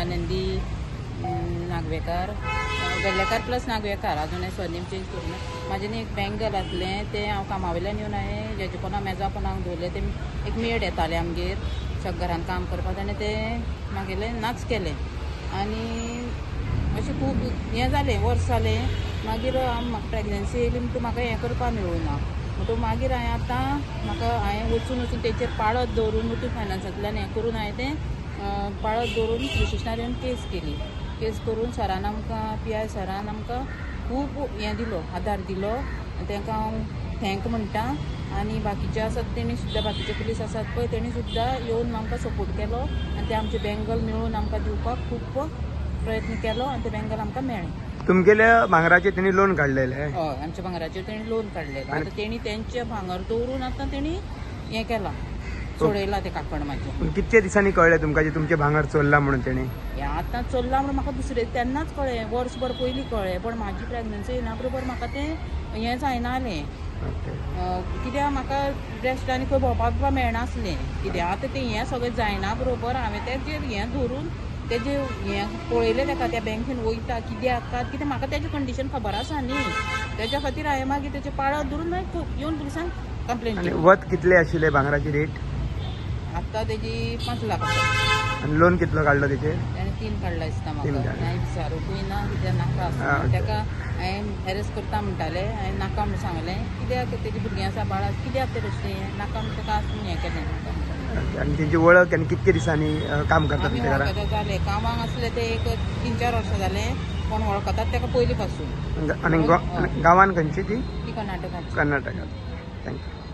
आनंदी नागवेकार, वेल्लेकार प्लस नागवेकार, अजून स्वनेम चेंज करून म्हाजें न्ही एक बँगल आसलें तें हांव कामा वयल्यान येवन हांवें जेजे कोणा मेजा कोणाक दवरलें तें एक मेड येतालें आमगेर घरान काम करपाक आनी तें म्हागेलें नाच केलें आनी अशें खूब हें जालें वर्स जालें. मागीर म्हाका प्रेग्नन्सी येयली म्हणटून म्हाका हें करपा मेळूना म्हणटून मागीर हांवें आतां हांवें वचून तेचेर पाळत दवरून मुथूट फायनान्सांतल्यान हें करून हांवें तें पाळत दवरून पुलीस स्टेशनार येवन केस करून सरान आमकां PI सरान आमकां खूब हें दिलो आदार दिलो. तांकां हांव थँक म्हणटा आनी बाकीचे आसात तेणी सुद्दां बाकीचे पुलीस आसात पळय तेणी सुद्दां येवन आमकां सपोर्ट केलो आनी ते आमचे बँगल मेळून आमकां दिवपाक खूब प्रयत्न केलो आनी ते बँगल आमकां मेळ्ळें. तुमगेल्या भांगराचेर तेणी लोन काडलेलें? हय, आमच्या भांगराचेर तेणी लोन काडलेलो. आतां तेणी तेंचे भांगर दवरून आतां तेणी हें केलां, सोडयलां तें काकण म्हाजें. कितके दिसांनी कळ्ळें तुमकां जे तुमचें भांगर चोरलां म्हणून तेणी? हें आतां चल्लां म्हणून म्हाका दुसरे तेन्नाच कळ्ळें, वर्सभर पयलीं कळ्ळें. पण म्हाजी प्रेग्नन्सी येना बरोबर म्हाका तें हें जायनासलें. कित्याक म्हाका रेस्ट आनी खंय भोंवपाक मेळनासलें. कित्याक आतां तें हें सगळें जायना बरोबर हांवें तेजेर हें धरून तेजें हें पळयलें ताका त्या बँकेन वयता कित्याक कित्याक म्हाका तेजें कंडिशन खबर आसा न्ही. तेज्या खातीर हांवें मागीर तेजें पाळत धरून येवन पुलिसांक कंप्लेन केली. वत कितले आशिल्ले भांगराची रेट? आतां तेजी 5 लाख आसा. आनी लोन कितलो काडलो तेचेर? ताणें 3 काडला दिसता म्हाका. हांवें विचारूंकूय ना कित्याक नाका आसता ताका हांवें हॅरेस करता म्हणटालें. हांवें नाका म्हूण सांगलें कित्याक तेजी भुरगीं आसा बाळ कित्याक तें तशें नाका म्हूण ताका आसून हें केलें म्हाका. आनी तेंची वळख आनी कितके दिसांनी काम करता आमी तुमच्या घरा? वळखता जालें कामाक आसलें तें एक 3-4 वर्सां जालें पण वळखतात ताका पयलीं पासून. आनी गांवान खंयची ती? ती कर्नाटकाची. कर्नाटकांत. थँक्यू.